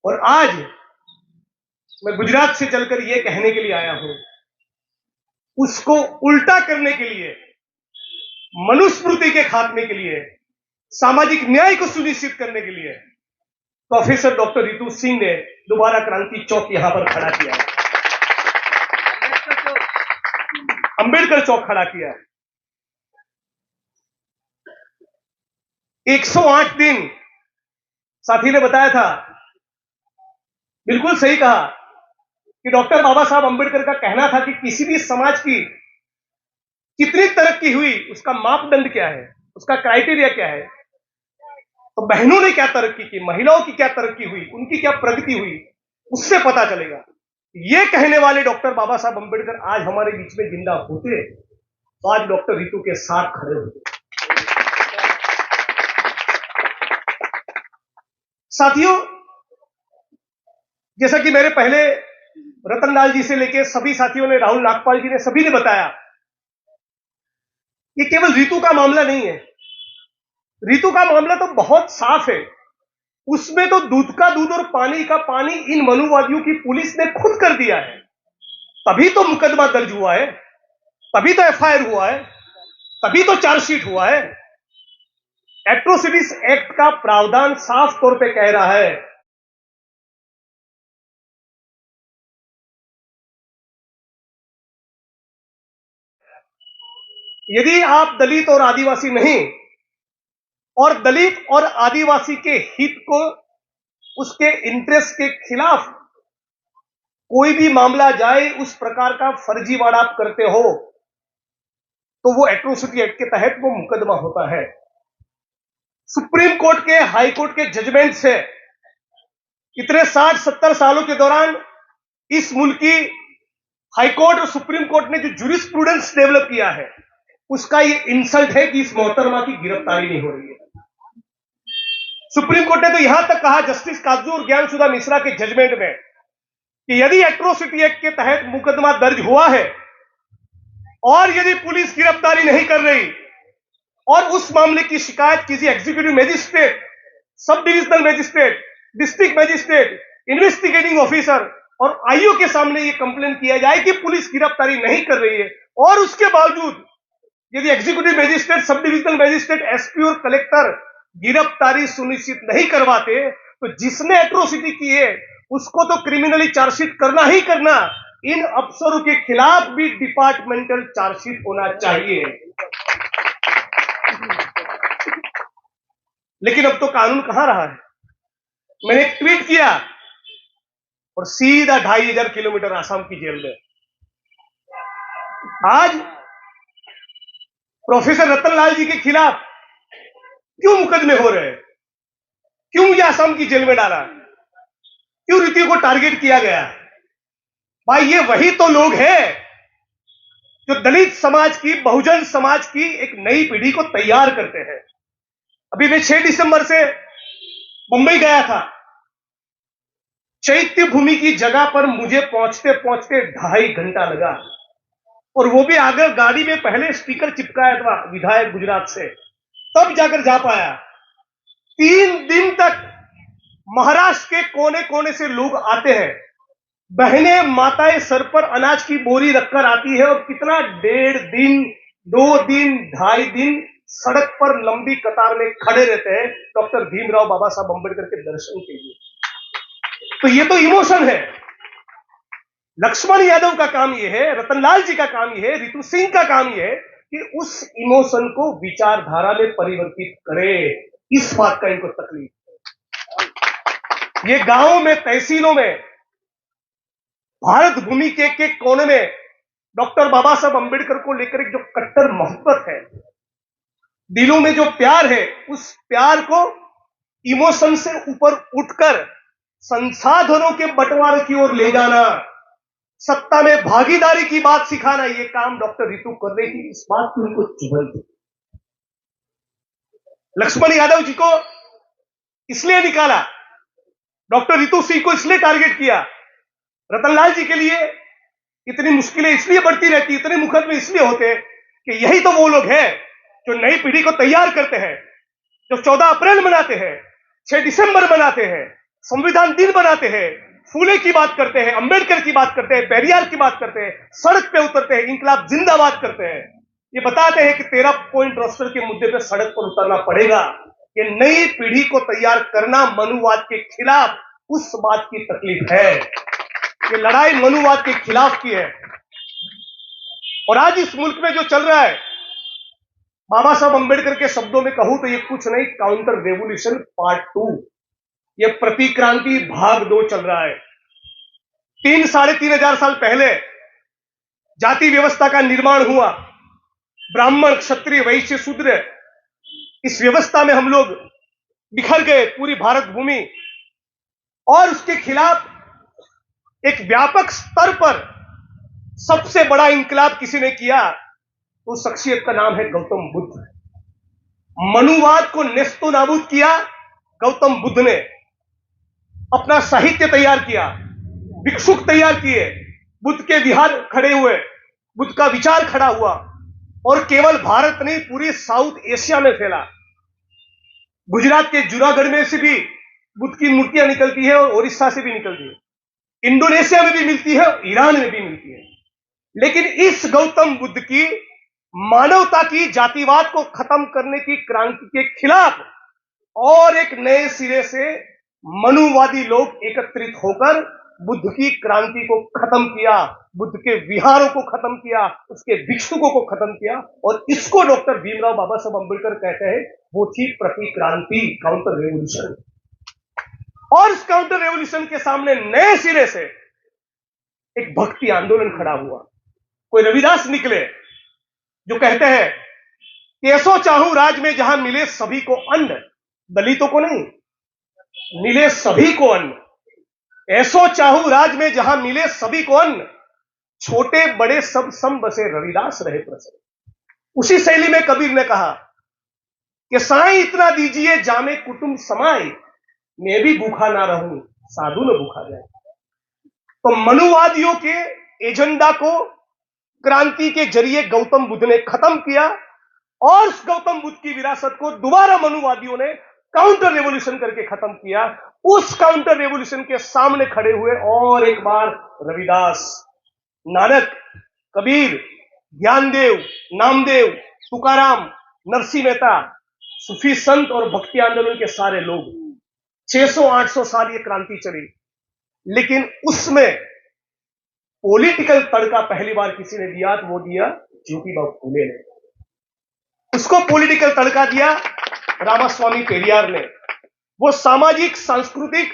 और आज मैं गुजरात से चलकर यह कहने के लिए आया हूं, उसको उल्टा करने के लिए, मनुस्मृति के खात्मे के लिए, सामाजिक न्याय को सुनिश्चित करने के लिए प्रोफेसर डॉक्टर रितु सिंह ने दोबारा क्रांति चौक यहां पर खड़ा किया है, अंबेडकर चौक खड़ा किया है। 108 दिन साथी ने बताया था, बिल्कुल सही कहा कि डॉक्टर बाबा साहब अंबेडकर का कहना था कि किसी भी समाज की कितनी तरक्की हुई उसका मापदंड क्या है, उसका क्राइटेरिया क्या है। तो बहनों ने क्या तरक्की की, महिलाओं की क्या तरक्की हुई, उनकी क्या प्रगति हुई, उससे पता चलेगा। ये कहने वाले डॉक्टर बाबा साहब अंबेडकर आज हमारे बीच में जिंदा होते तो आज डॉक्टर रितु के साथ खड़े होते। साथियों, जैसा कि मेरे पहले रतनलाल जी से लेकर सभी साथियों ने, राहुल नागपाल जी ने, सभी ने बताया, ये केवल रितु का मामला नहीं है। रितु का मामला तो बहुत साफ है, उसमें तो दूध का दूध और पानी का पानी इन मनुवादियों की पुलिस ने खुद कर दिया है। तभी तो मुकदमा दर्ज हुआ है, तभी तो एफआईआर हुआ है, तभी तो चार्जशीट हुआ है। एट्रोसिटीज एक्ट का प्रावधान साफ तौर पे कह रहा है यदि आप दलित और आदिवासी नहीं, और दलित और आदिवासी के हित को, उसके इंटरेस्ट के खिलाफ कोई भी मामला जाए, उस प्रकार का फर्जीवाड़ा आप करते हो तो वो एट्रोसिटी एक्ट के तहत वो मुकदमा होता है। सुप्रीम कोर्ट के, हाई कोर्ट के जजमेंट से इतने 60-70 सालों के दौरान इस मुल्क की हाई कोर्ट और सुप्रीम कोर्ट ने जो जूरिस्प्रूडेंस डेवलप किया है, उसका ये इंसल्ट है कि इस मोहतरमा की गिरफ्तारी नहीं हो रही है। सुप्रीम कोर्ट ने तो यहां तक कहा, जस्टिस काजू और ज्ञानसुधा मिश्रा के जजमेंट में, कि यदि एट्रोसिटी एक्ट के तहत मुकदमा दर्ज हुआ है और यदि पुलिस गिरफ्तारी नहीं कर रही और उस मामले की शिकायत किसी executive magistrate, sub divisional magistrate, district magistrate, investigating officer और आईओ के सामने यह कंप्लेन किया जाए कि पुलिस गिरफ्तारी नहीं कर रही है, और उसके बावजूद यदि executive magistrate, sub divisional magistrate, SP और कलेक्टर गिरफ्तारी सुनिश्चित नहीं करवाते, तो जिसने एट्रोसिटी की है उसको तो क्रिमिनली चार्जशीट करना ही करना, इन अफसरों के खिलाफ भी डिपार्टमेंटल चार्जशीट होना चाहिए। लेकिन अब तो कानून कहां रहा है। मैंने एक ट्वीट किया और सीधा 2500 किलोमीटर आसाम की जेल में। आज प्रोफेसर रतनलाल जी के खिलाफ क्यों मुकदमे हो रहे हैं, क्यों ये आसाम की जेल में डाला, क्यों रितु को टारगेट किया गया? भाई, ये वही तो लोग हैं जो दलित समाज की, बहुजन समाज की एक नई पीढ़ी को तैयार करते हैं। अभी मैं 6 दिसंबर से मुंबई गया था। चैत्य भूमि की जगह पर मुझे पहुंचते पहुंचते 2.5 घंटा लगा, और वो भी अगर गाड़ी में पहले स्टिकर चिपकाया था विधायक गुजरात से, तब जाकर जा पाया। 3 दिन तक महाराष्ट्र के कोने कोने से लोग आते हैं, बहनें, माताएं सर पर अनाज की बोरी रखकर आती है, और कितना 1.5 दिन, 2 दिन, 2.5 दिन सड़क पर लंबी कतार में खड़े रहते हैं डॉक्टर भीमराव बाबा साहब अंबेडकर के दर्शन के लिए। तो ये तो इमोशन है। लक्ष्मण यादव का काम यह है, रतनलाल जी का काम यह है, रितु सिंह का काम यह है कि उस इमोशन को विचारधारा में परिवर्तित करे। इस बात का इनको तकलीफ है। ये गांवों में, तहसीलों में, भारत भूमि के एक कोने में डॉक्टर बाबा साहब अंबेडकर को लेकर एक जो कट्टर मोहब्बत है, दिलों में जो प्यार है, उस प्यार को इमोशन से ऊपर उठकर संसाधनों के बंटवारे की ओर ले जाना, सत्ता में भागीदारी की बात सिखाना, यह काम डॉक्टर रितु कर रही थी। इस बात की उनको चुभन थी। लक्ष्मण यादव जी को इसलिए निकाला, डॉक्टर रितु सिंह को इसलिए टारगेट किया, रतनलाल जी के लिए इतनी मुश्किलें इसलिए बढ़ती रहती, इतने मुकदमे इसलिए होते हैं कि यही तो वो लोग हैं जो नई पीढ़ी को तैयार करते हैं, जो 14 अप्रैल मनाते हैं, 6 दिसंबर मनाते हैं, संविधान दिन बनाते हैं, फूले की बात करते हैं, अंबेडकर की बात करते हैं, पेरियार की बात करते हैं, सड़क पे उतरते हैं, इंकलाब जिंदाबाद करते हैं, ये बताते हैं कि 13 पॉइंट रोस्टर के मुद्दे पे सड़क पर उतरना पड़ेगा। ये नई पीढ़ी को तैयार करना मनुवाद के खिलाफ उस बात की तकलीफ है। ये लड़ाई मनुवाद के खिलाफ की है। और आज इस मुल्क में जो चल रहा है, बाबा साहब अंबेडकर के शब्दों में कहूं तो ये कुछ नहीं, काउंटर रेवोल्यूशन पार्ट 2, ये प्रतिक्रांति भाग 2 चल रहा है। 3-3,500 साल पहले जाति व्यवस्था का निर्माण हुआ। ब्राह्मण, क्षत्रिय, वैश्य, शूद्र, इस व्यवस्था में हम लोग बिखर गए पूरी भारत भूमि, और उसके खिलाफ एक व्यापक स्तर पर सबसे बड़ा इंकलाब किसी ने किया, तो उस शख्सियत का नाम है गौतम बुद्ध। मनुवाद को नेस्तो नाबूद किया गौतम बुद्ध ने। अपना साहित्य तैयार किया, भिक्षुक तैयार किए, बुद्ध के विहार खड़े हुए, बुद्ध का विचार खड़ा हुआ, और केवल भारत नहीं पूरी साउथ एशिया में फैला। गुजरात के जूनागढ़ में से भी बुद्ध की मूर्तियां निकलती है और उड़ीसा से भी निकलती है, इंडोनेशिया में भी मिलती है, ईरान में भी मिलती है। लेकिन इस गौतम बुद्ध की मानवता की जातिवाद को खत्म करने की क्रांति के खिलाफ और एक नए सिरे से मनुवादी लोग एकत्रित होकर बुद्ध की क्रांति को खत्म किया, बुद्ध के विहारों को खत्म किया, उसके भिक्षुकों को खत्म किया, और इसको डॉक्टर भीमराव बाबा साहब अंबेडकर कहते हैं वो थी प्रतिक्रांति, काउंटर रेवोल्यूशन। और इस काउंटर रेवोल्यूशन के सामने नए सिरे से एक भक्ति आंदोलन खड़ा हुआ। कोई रविदास निकले जो कहते हैं कि ऐसो चाहूं राज में जहां मिले सभी को अन्न, दलितों को नहीं, मिले सभी को अन्न। ऐसो चाहूं राज में जहां मिले सभी को अन्न, छोटे बड़े सब सम बसे रविदास रहे प्रसन्न। उसी शैली में कबीर ने कहा कि साईं इतना दीजिए जामे कुटुंब समाए, मैं भी भूखा ना रहूं साधु न भूखा जाए। तो मनुवादियों के एजेंडा को क्रांति के जरिए गौतम बुद्ध ने खत्म किया, और उस गौतम बुद्ध की विरासत को दोबारा मनुवादियों ने काउंटर रेवोल्यूशन करके खत्म किया। उस काउंटर रेवोल्यूशन के सामने खड़े हुए और एक बार रविदास, नानक, कबीर, ज्ञानदेव, नामदेव, तुकाराम, नरसिंह मेहता, सूफी संत और भक्ति आंदोलन के सारे लोग। 600-800 साल ये क्रांति चली, लेकिन उसमें पॉलिटिकल तड़का पहली बार किसी ने दिया तो वो दिया ज्योतिबा फूले ने। उसको पॉलिटिकल तड़का दिया रामास्वामी पेरियार ने। वो सामाजिक, सांस्कृतिक,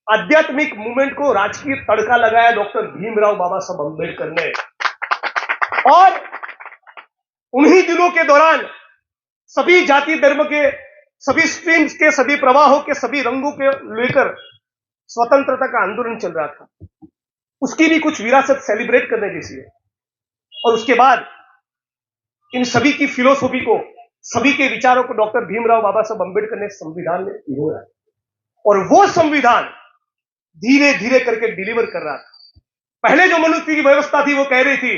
आध्यात्मिक मूवमेंट को राजकीय तड़का लगाया डॉक्टर भीमराव बाबा साहब अंबेडकर ने। और उन्हीं दिनों के दौरान सभी जाति धर्म के, सभी स्ट्रीम्स के, सभी प्रवाहों के, सभी रंगों के लेकर स्वतंत्रता का आंदोलन चल रहा था। उसकी भी कुछ विरासत सेलिब्रेट करने जैसी है। और उसके बाद इन सभी की फिलोसॉफी को, सभी के विचारों को डॉक्टर भीमराव बाबा साहब अंबेडकर ने संविधान में पिरोया, और वो संविधान धीरे धीरे करके डिलीवर कर रहा था। पहले जो मनुष्य की व्यवस्था थी वो कह रही थी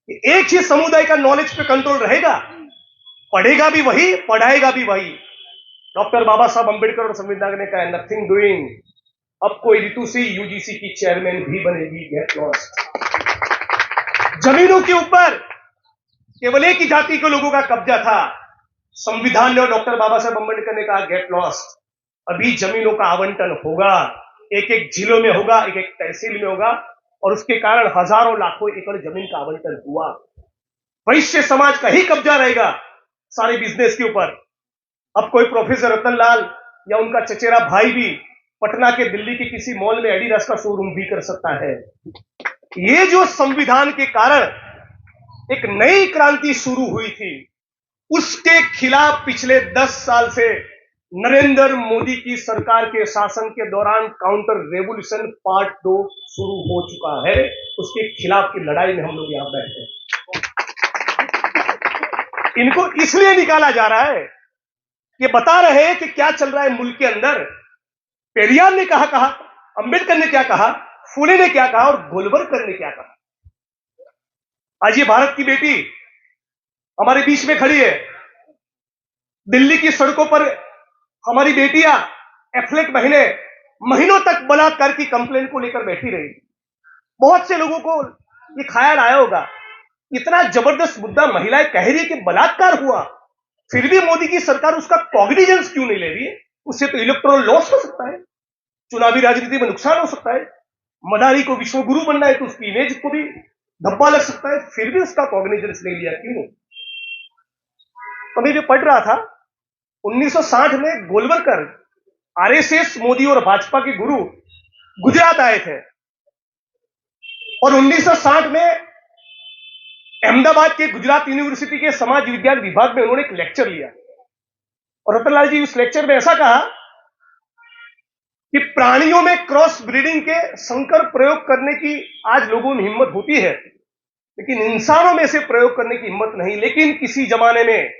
कि एक ही समुदाय का नॉलेज पे कंट्रोल रहेगा, पढ़ेगा भी वही, पढ़ाएगा भी वही। डॉक्टर बाबा साहब अंबेडकर और संविधान ने कहा नथिंग डूइंग, अब कोई ऋतु से यूजीसी की चेयरमैन भी बनेगी, गेट लॉस्ट। जमीनों के ऊपर केवल एक ही जाति के लोगों का कब्जा था। संविधान ने और डॉक्टर बाबा साहब अंबेडकर ने कहा गेट लॉस्ट, अभी जमीनों का आवंटन होगा, एक एक जिलों में होगा, एक एक तहसील में होगा, और उसके कारण हजारों लाखों एकड़ जमीन का आवंटन हुआ। वैश्य समाज का ही कब्जा रहेगा सारे बिजनेस के ऊपर। अब कोई प्रोफेसर रतनलाल या उनका चचेरा भाई भी पटना के, दिल्ली के किसी मॉल में एडिडास का शोरूम भी कर सकता है। ये जो संविधान के कारण एक नई क्रांति शुरू हुई थी, उसके खिलाफ पिछले 10 साल से नरेंद्र मोदी की सरकार के शासन के दौरान काउंटर रेवोल्यूशन पार्ट 2 शुरू हो चुका है। उसके खिलाफ की लड़ाई में हम लोग यहां बैठे हैं। इनको इसलिए निकाला जा रहा है, ये बता रहे हैं कि क्या चल रहा है मुल्क के अंदर। पेरियार ने कहा, अंबेडकर ने क्या कहा, फूले ने क्या कहा, और गोलवलकर ने क्या कहा। आज ये भारत की बेटी हमारे बीच में खड़ी है। दिल्ली की सड़कों पर हमारी बेटियां एथलेट बहनें महीनों तक बलात्कार की कंप्लेंट को लेकर बैठी रही। बहुत से लोगों को ये ख्याल आया होगा, इतना जबरदस्त मुद्दा महिलाएं कह रही है कि बलात्कार हुआ, फिर भी मोदी की सरकार उसका कॉग्निजेंस क्यों नहीं ले रही है? उससे तो इलेक्टोरल लॉस हो सकता है, चुनावी राजनीति में नुकसान हो सकता है, मदारी को विश्व गुरु बनना है तो उसकी इमेज को भी धब्बा लग सकता है, फिर भी उसका कॉग्निजेंस नहीं लिया क्यों? तो मैं जो पढ़ रहा था, 1960 में गोलवलकर आरएसएस, मोदी और भाजपा के गुरु गुजरात आए थे और 1960 में अहमदाबाद के गुजरात यूनिवर्सिटी के समाज विज्ञान विभाग में उन्होंने एक लेक्चर लिया और रतनलाल जी उस लेक्चर में ऐसा कहा कि प्राणियों में क्रॉस ब्रीडिंग के संकर प्रयोग करने की आज लोगों में हिम्मत होती है, लेकिन इंसानों में से प्रयोग करने की हिम्मत नहीं। लेकिन किसी जमाने में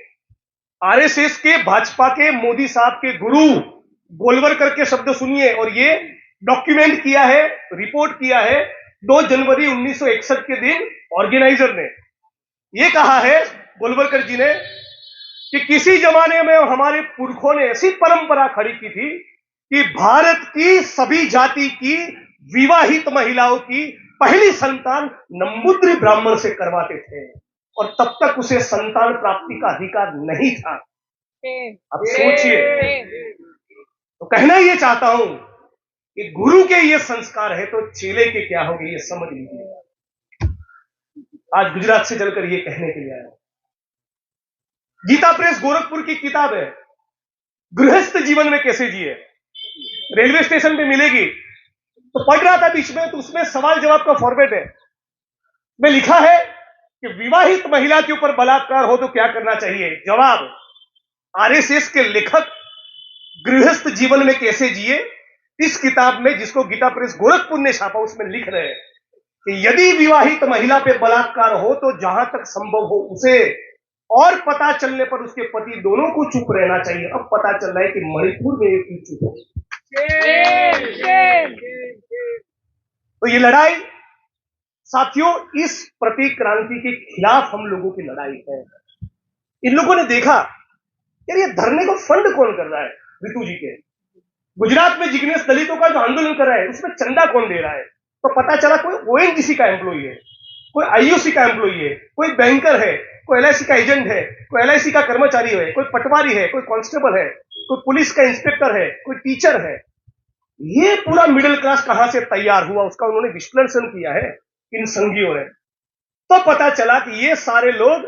आरएसएस के, भाजपा के, मोदी साहब के गुरु गोलवलकर के शब्द सुनिए, और ये डॉक्यूमेंट किया है, रिपोर्ट किया है 2 जनवरी 1961 के दिन ऑर्गेनाइजर ने। ये कहा है गोलवलकर जी ने कि किसी जमाने में हमारे पुरखों ने ऐसी परंपरा खड़ी की थी कि भारत की सभी जाति की विवाहित महिलाओं की पहली संतान नंबूद्री ब्राह्मण से करवाते थे और तब तक उसे संतान प्राप्ति का अधिकार नहीं था। अब सोचिए, तो कहना ये चाहता हूं कि गुरु के ये संस्कार है तो चेले के क्या होंगे, ये समझ लीजिए। आज गुजरात से चलकर ये कहने के लिए आया। गीता प्रेस गोरखपुर की किताब है, गृहस्थ जीवन में कैसे जिए, रेलवे स्टेशन पे मिलेगी। तो पढ़ रहा था बीच में, तो उसमें सवाल जवाब का फॉर्मेट है, में लिखा है कि विवाहित महिला के ऊपर बलात्कार हो तो क्या करना चाहिए। जवाब, आरएसएस के लेखक गृहस्थ जीवन में कैसे जिए इस किताब में, जिसको गीता प्रेस गोरखपुर ने छापा, उसमें लिख रहे हैं कि यदि विवाहित महिला पे बलात्कार हो तो जहां तक संभव हो उसे, और पता चलने पर उसके पति दोनों को चुप रहना चाहिए। अब पता चल रहा है कि मणिपुर में एक चुप है। तो ये लड़ाई साथियों, इस प्रतिक्रांति के खिलाफ हम लोगों की लड़ाई है। इन लोगों ने देखा यार, ये धरने को फंड कौन कर रहा है, रितु जी के गुजरात में जिग्नेश दलितों का जो आंदोलन कर रहा है उसमें चंदा कौन दे रहा है। तो पता चला कोई ओएनजीसी का एम्प्लॉई है, कोई आईओसी का एम्प्लॉई है, कोई बैंकर है, कोई एलआईसी का एजेंट है, कोई एलआईसी का कर्मचारी है, कोई पटवारी है, कोई कांस्टेबल है, कोई पुलिस का इंस्पेक्टर है, कोई टीचर है। ये पूरा मिडिल क्लास कहां से तैयार हुआ, उसका उन्होंने विश्लेषण किया है इन संघियों ने। तो पता चला कि ये सारे लोग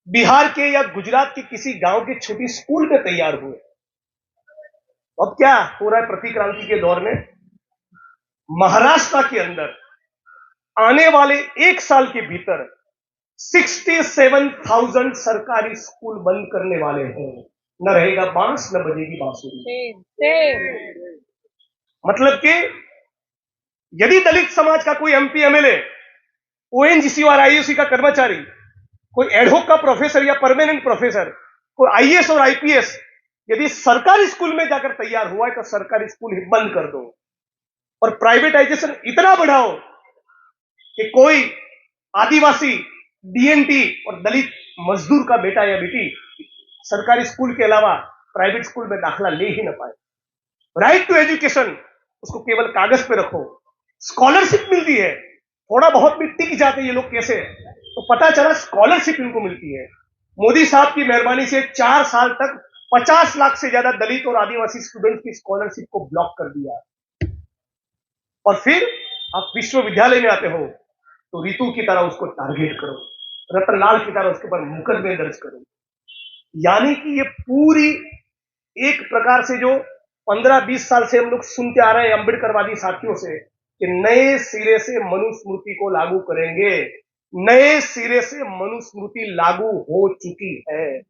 बिहार के या गुजरात के किसी गांव के छोटी स्कूल में तैयार हुए। अब क्या हो रहा है प्रतिक्रांति के दौर में, महाराष्ट्र के अंदर आने वाले 1 साल के भीतर 67,000 सरकारी स्कूल बंद करने वाले हैं। न रहेगा बांस, न बजेगी बांसुरी। मतलब कि यदि दलित समाज का कोई एमपी, एमएलए, ओएनजीसी और आईओसी का कर्मचारी, कोई एडहोक का प्रोफेसर या परमानेंट प्रोफेसर, कोई आईएएस और आईपीएस यदि सरकारी स्कूल में जाकर तैयार हुआ है तो सरकारी स्कूल ही बंद कर दो और प्राइवेटाइजेशन इतना बढ़ाओ कि कोई आदिवासी, डीएनटी और दलित मजदूर का बेटा या बेटी सरकारी स्कूल के अलावा प्राइवेट स्कूल में दाखिला ले ही ना पाए। राइट टू एजुकेशन, उसको केवल कागज पे रखो। स्कॉलरशिप मिलती है, थोड़ा बहुत भी टिक जाते ये लोग कैसे, तो पता चला स्कॉलरशिप इनको मिलती है। मोदी साहब की मेहरबानी से 4 साल तक 50 लाख से ज्यादा दलित और आदिवासी स्टूडेंट की स्कॉलरशिप को ब्लॉक कर दिया। और फिर आप विश्वविद्यालय में आते हो तो रितु की तरह उसको टारगेट करो, रतनलाल की तरह उसके ऊपर मुकदमे दर्ज करो। यानी कि ये पूरी एक प्रकार से जो 15-20 साल से हम लोग सुनते आ रहे हैं अंबेडकरवादी साथियों से कि नए सिरे से मनुस्मृति को लागू करेंगे, नए सिरे से मनुस्मृति लागू हो चुकी है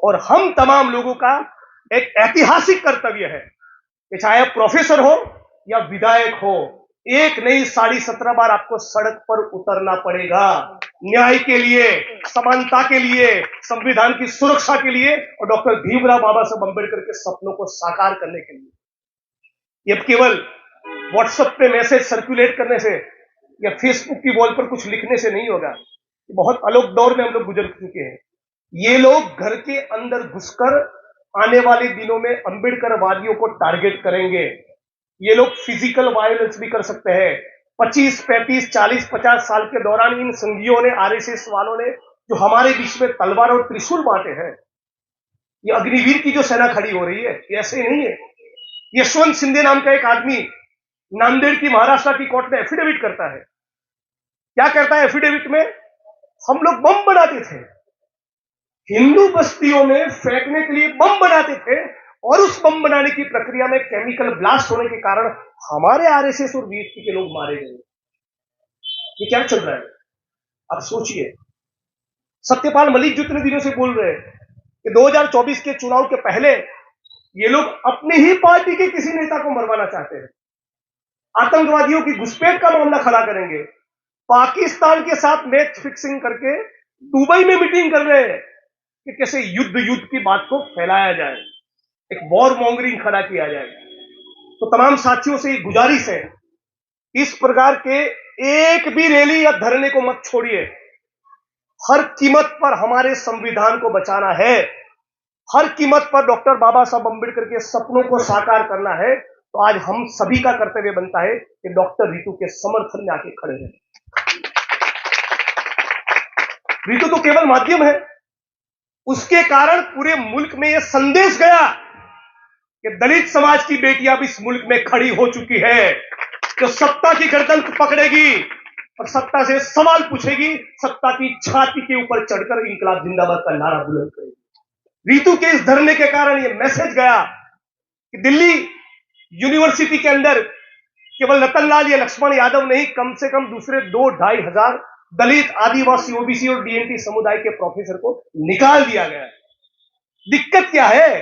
और हम तमाम लोगों का एक ऐतिहासिक कर्तव्य है कि चाहे प्रोफेसर हो या विधायक हो, एक नहीं 17.5 बार आपको सड़क पर उतरना पड़ेगा, न्याय के लिए, समानता के लिए, संविधान की सुरक्षा के लिए और डॉक्टर भीमराव बाबा साहब अंबेडकर के सपनों को साकार करने के लिए। ये केवल व्हाट्सएप पे मैसेज सर्कुलेट करने से या फेसबुक की वॉल पर कुछ लिखने से नहीं होगा। बहुत अलग दौर में हम लोग गुजर चुके हैं। ये लोग घर के अंदर घुसकर आने वाले दिनों में अंबेडकर वादियों को टारगेट करेंगे। ये लोग फिजिकल वायलेंस भी कर सकते हैं। 25, 35, 40, 50 साल के दौरान इन संघियों ने, आरएसएस वालों ने जो हमारे बीच में तलवार और त्रिशूल बांटे हैं, ये अग्निवीर की जो सेना खड़ी हो रही है, ये ऐसे नहीं है। यशवंत सिंधे नाम का एक आदमी नांदेड़ की, महाराष्ट्र की कोर्ट में एफिडेविट करता है। क्या करता है एफिडेविट में? हम लोग बम बनाते थे, हिंदू बस्तियों में फेंकने के लिए बम बनाते थे, और उस बम बनाने की प्रक्रिया में केमिकल ब्लास्ट होने के कारण हमारे आरएसएस और बीएसपी के लोग मारे गए। ये क्या चल रहा है? आप सोचिए। सत्यपाल मलिक जो इतने दिनों से बोल रहे हैं कि 2024 के चुनाव के पहले ये लोग अपनी ही पार्टी के किसी नेता को मरवाना चाहते हैं, आतंकवादियों की घुसपैठ का मामला खड़ा करेंगे, पाकिस्तान के साथ मैच फिक्सिंग करके दुबई में मीटिंग कर रहे हैं कि कैसे युद्ध की बात को फैलाया जाए, एक वॉर मॉन्गरिंग खड़ा किया जाए। तो तमाम साथियों से गुजारिश है, इस प्रकार के एक भी रैली या धरने को मत छोड़िए। हर कीमत पर हमारे संविधान को बचाना है, हर कीमत पर डॉक्टर बाबा साहब अम्बेडकर के सपनों को साकार करना है। तो आज हम सभी का कर्तव्य बनता है कि डॉक्टर रितु के समर्थन में आके खड़े रहें। रितु तो केवल माध्यम है, उसके कारण पूरे मुल्क में यह संदेश गया कि दलित समाज की बेटियां भी इस मुल्क में खड़ी हो चुकी है, जो सत्ता की गर्दन पकड़ेगी और सत्ता से सवाल पूछेगी, सत्ता की छाती के ऊपर चढ़कर इंकलाब जिंदाबाद का नारा बुलंद करेगी। रितु के इस धरने के कारण यह मैसेज गया कि दिल्ली यूनिवर्सिटी के अंदर केवल रतन लाल या लक्ष्मण यादव नहीं, कम से कम दूसरे 2-2.5 हजार दलित, आदिवासी, ओबीसी और डीएनटी समुदाय के प्रोफेसर को निकाल दिया गया। दिक्कत क्या है?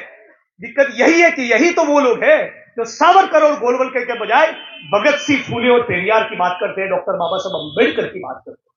दिक्कत यही है कि यही तो वो लोग हैं जो सावरकर और गोलवलकर के बजाय भगत सिंह, फूले और पेरियार की बात करते हैं, डॉक्टर बाबा साहब अम्बेडकर की बात करते हैं।